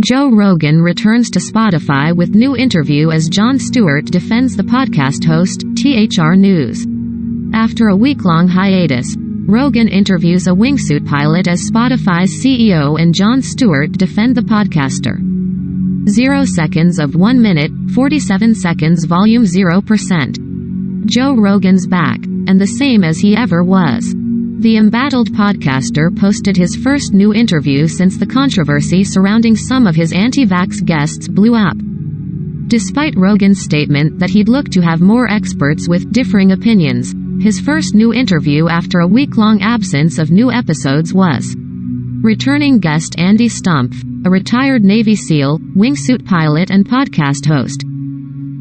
Joe Rogan returns to Spotify with new interview as Jon Stewart defends the podcast host, THR News. After a week-long hiatus, Rogan interviews a wingsuit pilot as Spotify's CEO and Jon Stewart defend the podcaster. 0 seconds of 1 minute, 47 seconds volume 0%. Joe Rogan's back, and the same as he ever was. The embattled podcaster posted his first new interview since the controversy surrounding some of his anti-vax guests blew up. Despite Rogan's statement that he'd look to have more experts with differing opinions, his first new interview after a week-long absence of new episodes was returning guest Andy Stumpf, a retired Navy SEAL, wingsuit pilot and podcast host.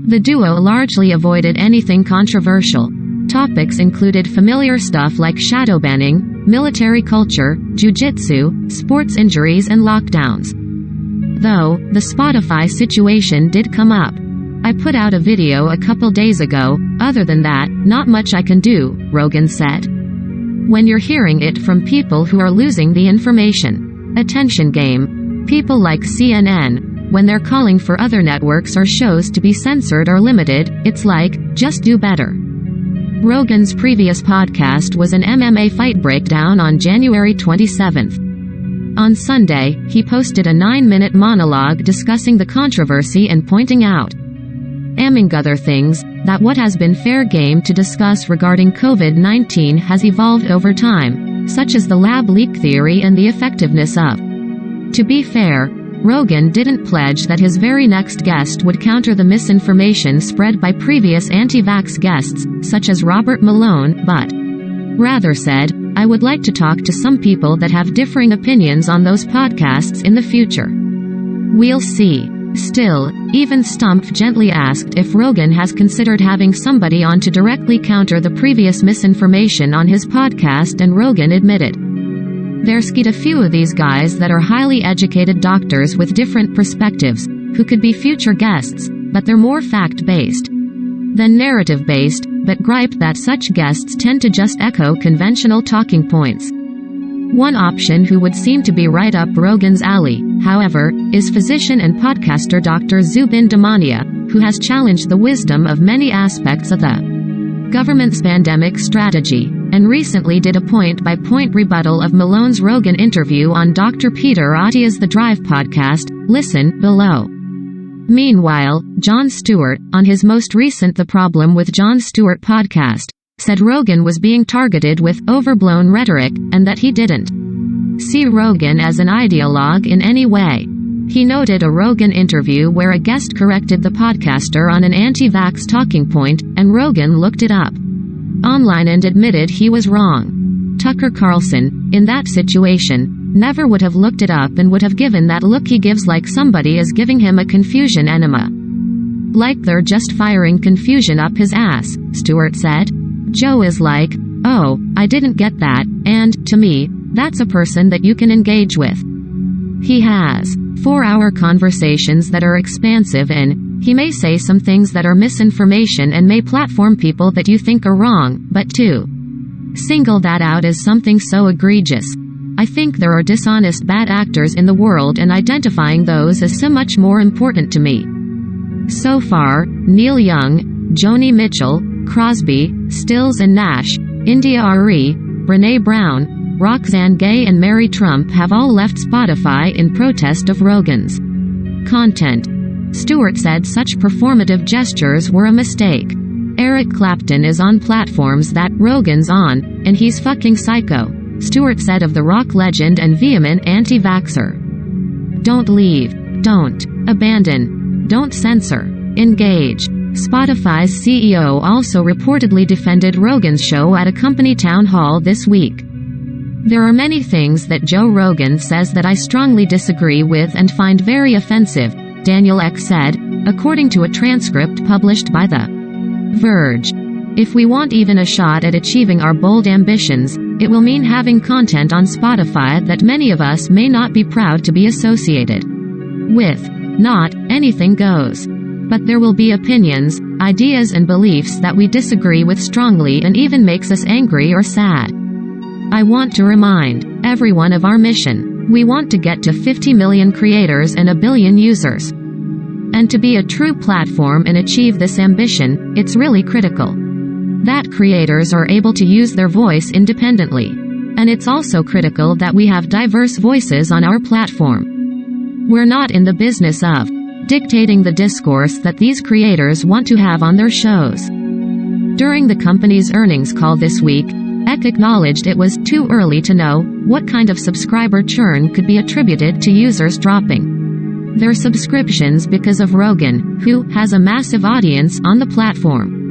The duo largely avoided anything controversial. Topics included familiar stuff like shadow banning, military culture, jiu-jitsu, sports injuries and lockdowns. Though, the Spotify situation did come up. I put out a video a couple days ago, other than that, not much I can do, Rogan said. When you're hearing it from people who are losing the information attention game, people like CNN, when they're calling for other networks or shows to be censored or limited, it's like, just do better. Rogan's previous podcast was an MMA fight breakdown on January 27. On Sunday, he posted a 9-minute monologue discussing the controversy and pointing out, among other things, that what has been fair game to discuss regarding COVID-19 has evolved over time, such as the lab leak theory and the effectiveness of. To be fair, Rogan didn't pledge that his very next guest would counter the misinformation spread by previous anti-vax guests, such as Robert Malone, but rather said, I would like to talk to some people that have differing opinions on those podcasts in the future. We'll see. Still, even Stumpf gently asked if Rogan has considered having somebody on to directly counter the previous misinformation on his podcast, and Rogan admitted, there's a few of these guys that are highly educated doctors with different perspectives, who could be future guests, but they're more fact-based than narrative-based, but gripe that such guests tend to just echo conventional talking points. One option who would seem to be right up Rogan's alley, however, is physician and podcaster Dr. Zubin Damania, who has challenged the wisdom of many aspects of the government's pandemic strategy, and recently did a point-by-point rebuttal of Malone's Rogan interview on Dr. Peter Attia's The Drive podcast. Listen below. Meanwhile, Jon Stewart, on his most recent The Problem with Jon Stewart podcast, said Rogan was being targeted with overblown rhetoric, and that he didn't see Rogan as an ideologue in any way. He noted a Rogan interview where a guest corrected the podcaster on an anti-vax talking point, and Rogan looked it up online and admitted he was wrong. Tucker Carlson, in that situation, never would have looked it up and would have given that look he gives like somebody is giving him a confusion enema. Like they're just firing confusion up his ass, Stewart said. Joe is like, oh, I didn't get that, and, to me, that's a person that you can engage with. He has 4-hour conversations that are expansive, and he may say some things that are misinformation and may platform people that you think are wrong, but to single that out as something so egregious. I think there are dishonest bad actors in the world, and identifying those is so much more important to me. So far, Neil Young, Joni Mitchell, Crosby, Stills and Nash, India Arie, Brené Brown, Roxanne Gay and Mary Trump have all left Spotify in protest of Rogan's content. Stewart said such performative gestures were a mistake. Eric Clapton is on platforms that Rogan's on, and he's fucking psycho, Stewart said of the rock legend and vehement anti-vaxxer. Don't leave. Don't abandon. Don't censor. Engage. Spotify's CEO also reportedly defended Rogan's show at a company town hall this week. There are many things that Joe Rogan says that I strongly disagree with and find very offensive, Daniel Ek said, according to a transcript published by The Verge. If we want even a shot at achieving our bold ambitions, it will mean having content on Spotify that many of us may not be proud to be associated with. Not anything goes. But there will be opinions, ideas and beliefs that we disagree with strongly and even makes us angry or sad. I want to remind everyone of our mission. We want to get to 50 million creators and a billion users. And to be a true platform and achieve this ambition, it's really critical that creators are able to use their voice independently. And it's also critical that we have diverse voices on our platform. We're not in the business of dictating the discourse that these creators want to have on their shows. During the company's earnings call this week, Ek acknowledged it was too early to know what kind of subscriber churn could be attributed to users dropping their subscriptions because of Rogan, who has a massive audience on the platform.